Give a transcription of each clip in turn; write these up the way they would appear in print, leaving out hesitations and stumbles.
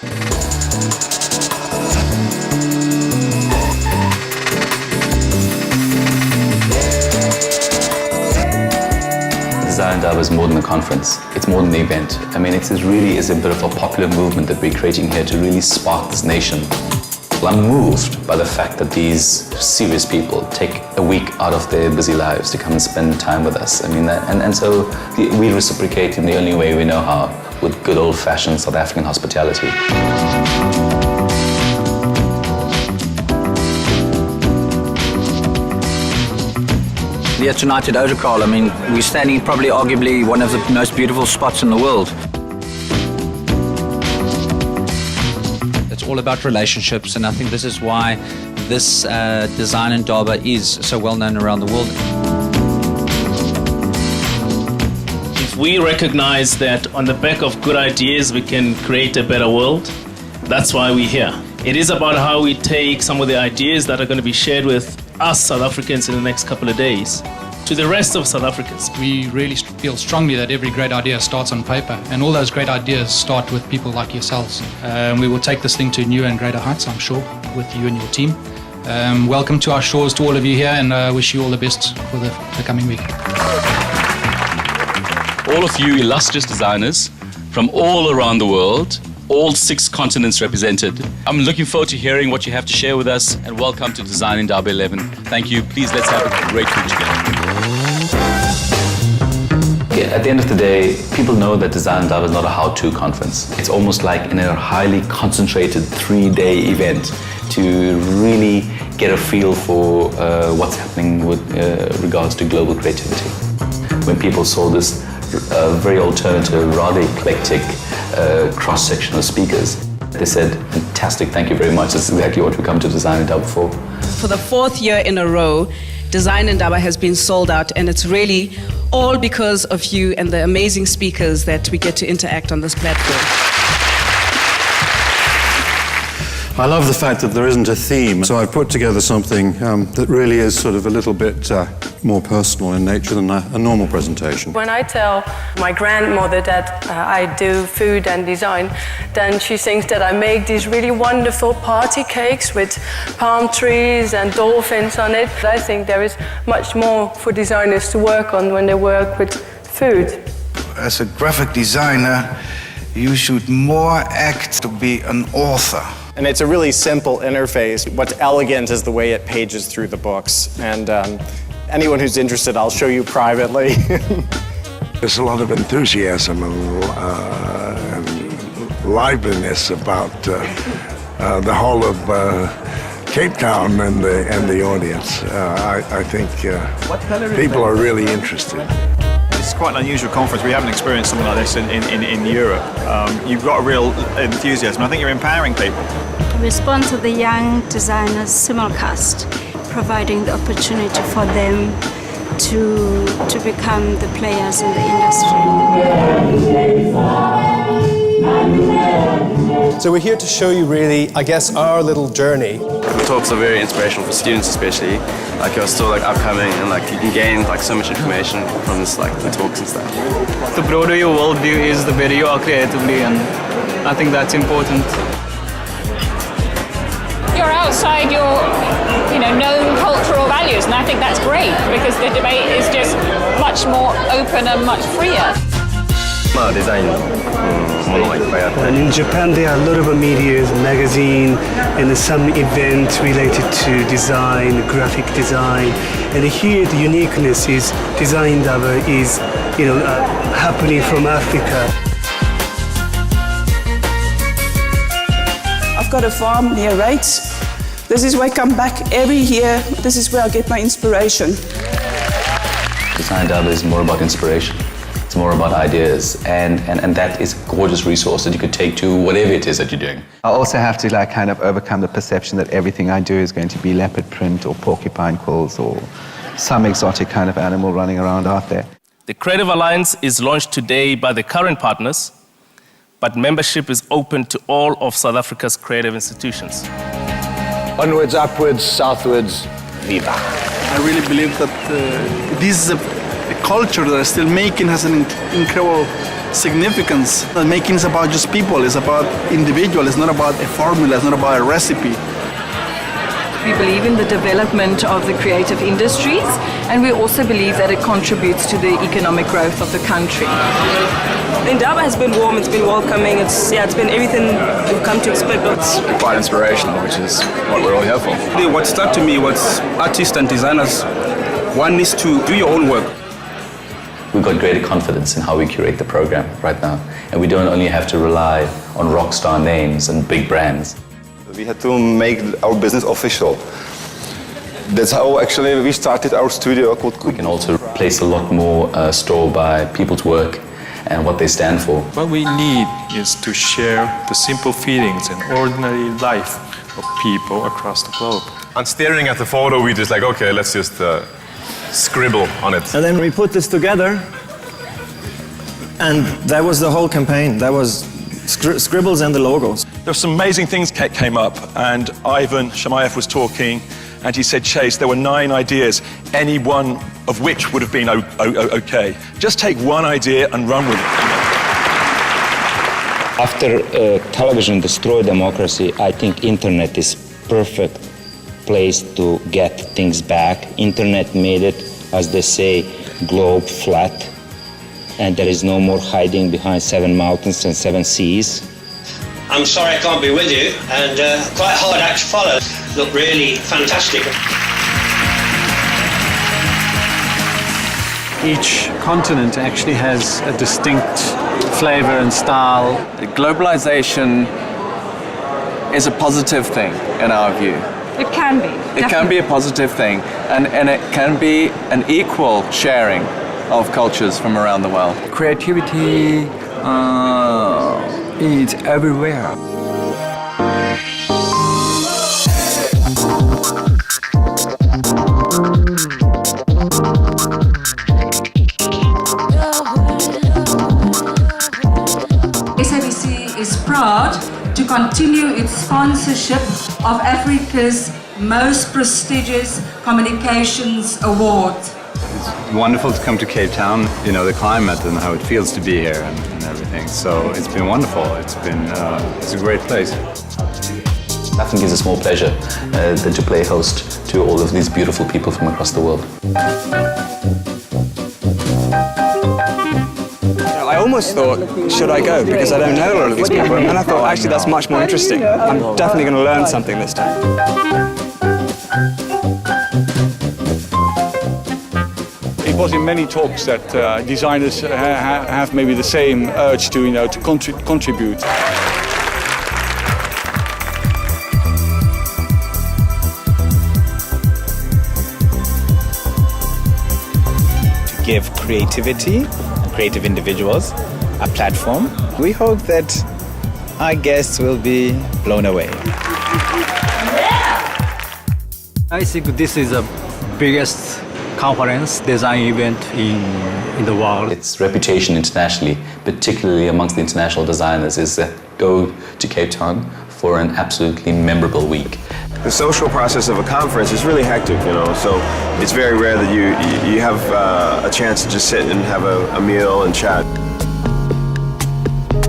Design Indaba is more than a conference. It's more than an event. I mean, it really is a bit of a popular movement that we're creating here to really spark this nation. I'm moved by the fact that these serious people take a week out of their busy lives to come and spend time with us. I mean, so we reciprocate in the only way we know how, with good old-fashioned South African hospitality. Here tonight at Otakal, I mean, we're standing in probably arguably one of the most beautiful spots in the world. It's all about relationships, and I think this is why this Design Indaba is so well known around the world. If we recognize that on the back of good ideas we can create a better world, that's why we're here. It is about how we take some of the ideas that are going to be shared with us South Africans in the next couple of days to the rest of South Africans. We really feel strongly that every great idea starts on paper, and all those great ideas start with people like yourselves. We will take this thing to new and greater heights, I'm sure, with you and your team. Welcome to our shores to all of you here, and I wish you all the best for the coming week. All of you illustrious designers from all around the world, all 6 continents represented. I'm looking forward to hearing what you have to share with us, and welcome to Design Indaba 11. Thank you. Please, let's have a great week together. At the end of the day, people know that Design Indaba is not a how-to conference. It's almost like in a highly concentrated 3-day event to really get a feel for what's happening with regards to global creativity. When people saw this very alternative, rather eclectic cross-section of speakers, they said, fantastic, thank you very much. This is exactly what we come to Design Indaba for. For the 4th year in a row, Design Indaba has been sold out, and it's really all because of you and the amazing speakers that we get to interact on this platform. I love the fact that there isn't a theme, so I've put together something that really is sort of a little bit more personal in nature than a normal presentation. When I tell my grandmother that I do food and design, then she thinks that I make these really wonderful party cakes with palm trees and dolphins on it. I think there is much more for designers to work on when they work with food. As a graphic designer, you should more act to be an author. And it's a really simple interface. What's elegant is the way it pages through the books. And anyone who's interested, I'll show you privately. There's a lot of enthusiasm and liveliness about the whole of Cape Town and the audience. I think people are really interested. It's quite an unusual conference. We haven't experienced something like this in Europe. You've got a real enthusiasm. I think you're empowering people. We respond to the young designers simulcast, providing the opportunity for them to become the players in the industry. So we're here to show you really, I guess, our little journey. The talks are very inspirational for students especially. Like you're still upcoming, and you can gain so much information from this, the talks and stuff. The broader your worldview is, the better you are creatively, and I think that's important. You're outside your, known cultural values, and I think that's great because the debate is just much more open and much freer. And in Japan there are a lot of media, magazine, and some events related to design, graphic design. And here the uniqueness is Design Indaba is, happening from Africa. I've got a farm near Rates. This is where I come back every year. This is where I get my inspiration. Design Indaba is more about inspiration. It's more about ideas, and that is a gorgeous resource that you could take to whatever it is that you're doing. I also have to kind of overcome the perception that everything I do is going to be leopard print or porcupine quills or some exotic kind of animal running around out there. The Creative Alliance is launched today by the current partners, but membership is open to all of South Africa's creative institutions. Onwards, upwards, southwards, viva. I really believe that this is a culture that is still making has an incredible significance. Making is about just people, it's about individual, it's not about a formula, it's not about a recipe. We believe in the development of the creative industries, and we also believe that it contributes to the economic growth of the country. Indaba has been warm, it's been welcoming, it's been everything we've come to expect. It's quite inspirational, which is what we're all here for. What stuck to me was artists and designers, one needs to do your own work. We've got greater confidence in how we curate the program right now, and we don't only have to rely on rock star names and big brands. We had to make our business official. That's how actually we started our studio called. We can also place a lot more store by people's work and what they stand for. What we need is to share the simple feelings and ordinary life of people across the globe. On staring at the photo, we just like, okay, let's just scribble on it. And then we put this together, and that was the whole campaign. That was scribbles and the logos. There were some amazing things came up, and Ivan Shamayev was talking, and he said, Chase, there were 9 ideas, any one of which would have been okay. Just take one idea and run with it. After television destroyed democracy, I think internet is perfect place to get things back. Internet made it, as they say, globe flat, and there is no more hiding behind 7 mountains and 7 seas. I'm sorry I can't be with you, and quite hard act to follow. Look really fantastic. Each continent actually has a distinct flavor and style. Globalization is a positive thing in our view. It can be. It can be a positive thing, and it can be an equal sharing of cultures from around the world. Creativity is everywhere. SABC is proud to continue its sponsorship of Africa's most prestigious communications award. It's wonderful to come to Cape Town, you know, the climate and how it feels to be here and everything. So it's been wonderful. It's a great place. Nothing gives us more pleasure than to play host to all of these beautiful people from across the world. I almost thought, should I go? Because I don't know a lot of these people. And then I thought, actually, that's much more interesting. I'm definitely going to learn something this time. It was in many talks that designers have maybe the same urge to, to contribute. To give creativity, creative individuals, a platform. We hope that our guests will be blown away. I think this is the biggest conference, design event in the world. Its reputation internationally, particularly amongst the international designers, is that go to Cape Town for an absolutely memorable week. The social process of a conference is really hectic, so it's very rare that you have a chance to just sit and have a meal and chat.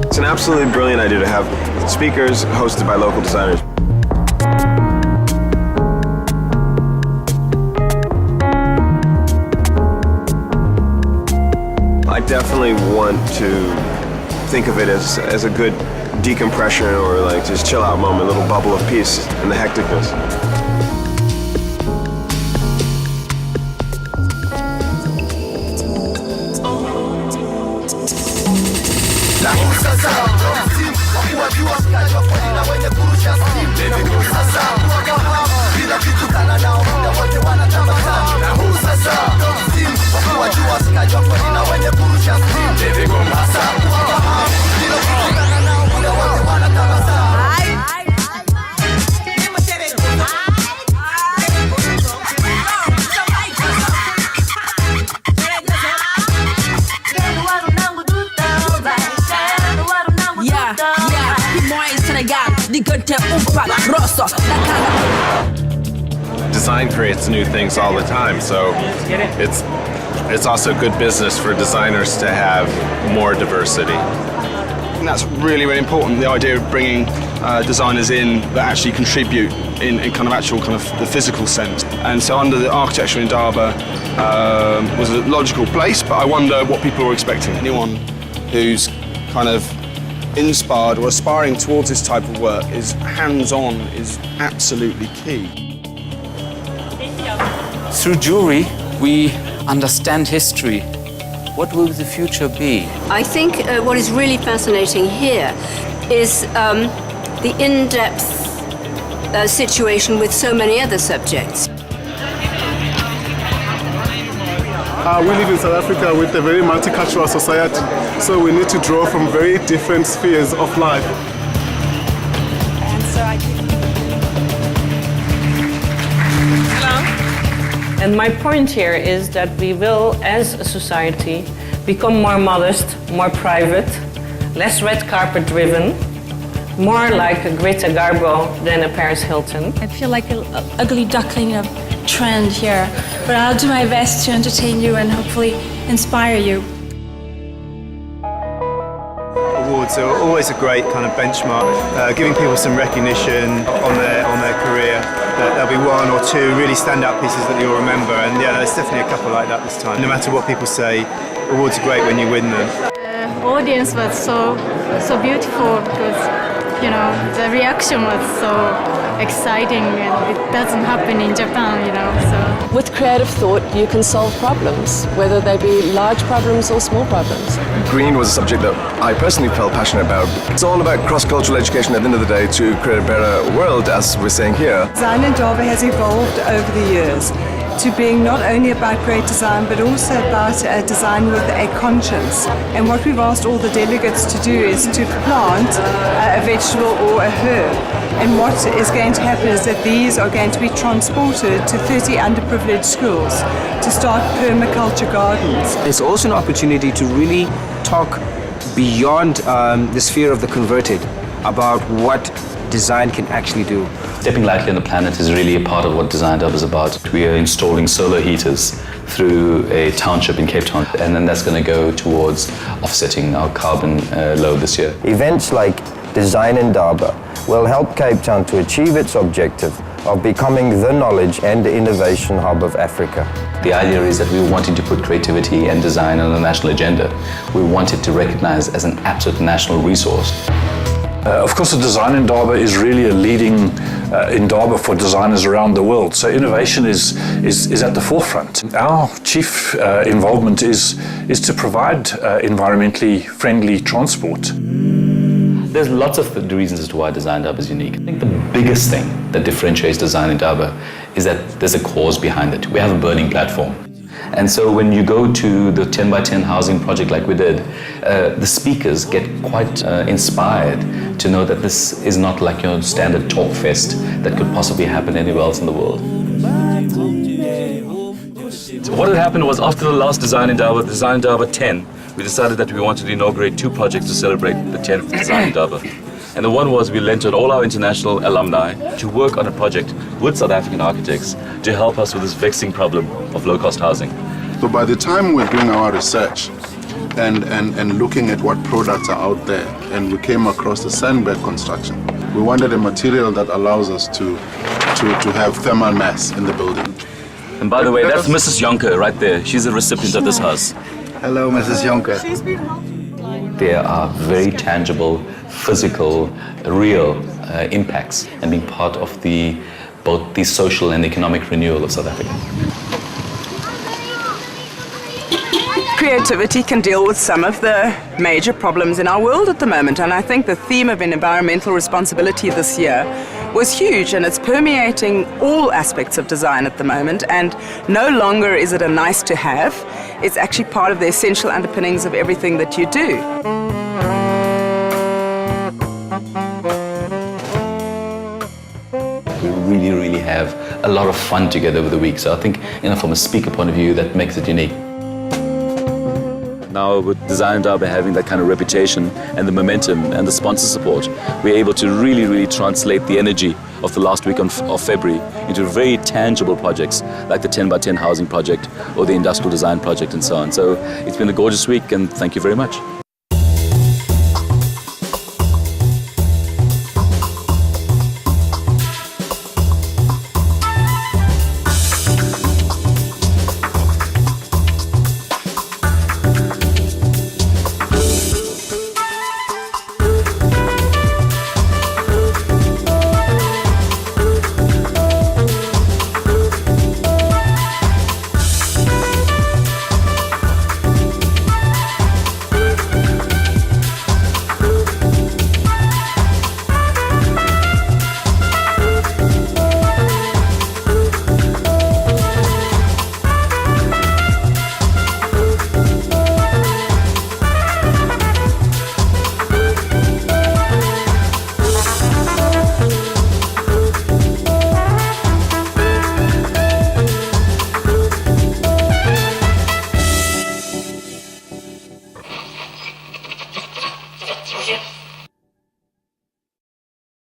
It's an absolutely brilliant idea to have speakers hosted by local designers. I definitely want to think of it as a good decompression or like just chill out moment, a little bubble of peace in the hecticness. Design creates new things all the time, so it's it's also good business for designers to have more diversity. And that's really, really important, the idea of bringing designers in that actually contribute in kind of actual kind of the physical sense. And so under the architecture in Indaba was a logical place, but I wonder what people were expecting. Anyone who's kind of inspired or aspiring towards this type of work is hands-on, is absolutely key. Through jewelry, we understand history. What will the future be? I think what is really fascinating here is the in-depth situation with so many other subjects. We live in South Africa with a very multicultural society, so we need to draw from very different spheres of life. And so Hello. And my point here is that we will, as a society, become more modest, more private, less red carpet driven, more like a Greta Garbo than a Paris Hilton. I feel like an ugly duckling of trend here, but I'll do my best to entertain you and hopefully inspire you. Awards are always a great kind of benchmark, giving people some recognition on their career. There'll be one or two really standout pieces that you'll remember, and yeah, there's definitely a couple like that this time. No matter what people say, awards are great when you win them. The audience was so beautiful because, you know, the reaction was so exciting, and it doesn't happen in Japan, you know. So with creative thought, you can solve problems, whether they be large problems or small problems. Green was a subject that I personally felt passionate about. It's all about cross-cultural education at the end of the day to create a better world, as we're saying here. Design Indaba has evolved over the years to being not only about great design, but also about a design with a conscience. And what we've asked all the delegates to do is to plant a vegetable or a herb. And what is going to happen is that these are going to be transported to 30 underprivileged schools to start permaculture gardens. It's also an opportunity to really talk beyond the sphere of the converted about what design can actually do. Stepping lightly on the planet is really a part of what Design Indaba is about. We are installing solar heaters through a township in Cape Town, and then that's going to go towards offsetting our carbon load this year. Events like Design Indaba will help Cape Town to achieve its objective of becoming the knowledge and innovation hub of Africa. The idea is that we're wanting to put creativity and design on the national agenda. We want it to recognize as an absolute national resource. Of course, the Design Indaba is really a leading Indaba for designers around the world. So innovation is at the forefront. Our chief involvement is to provide environmentally friendly transport. There's lots of reasons as to why Design Indaba is unique. I think the biggest thing that differentiates Design Indaba is that there's a cause behind it. We have a burning platform. And so when you go to the 10 by 10 housing project like we did, the speakers get quite inspired to know that this is not like your standard talk fest that could possibly happen anywhere else in the world. So what had happened was after the last Design Indaba 10, we decided that we wanted to inaugurate two projects to celebrate the 10th Design Indaba. And the one was we lent on all our international alumni to work on a project with South African architects to help us with this vexing problem of low-cost housing. So by the time we're doing our research and looking at what products are out there, and we came across the sandbag construction, we wanted a material that allows us to have thermal mass in the building. And by the way, that's Mrs. Jonker right there. She's a recipient of this house. Hello, Mrs. Jonker. There are very tangible, physical, real impacts and being part of both the social and economic renewal of South Africa. Creativity can deal with some of the major problems in our world at the moment, and I think the theme of environmental responsibility this year was huge, and it's permeating all aspects of design at the moment, and no longer is it a nice to have, it's actually part of the essential underpinnings of everything that you do. We really have a lot of fun together over the week, so I think, from a speaker point of view, that makes it unique. Now with Design Indaba having that kind of reputation and the momentum and the sponsor support, we're able to really translate the energy of the last week of February into very tangible projects like the 10 by 10 housing project or the industrial design project and so on. So it's been a gorgeous week, and thank you very much.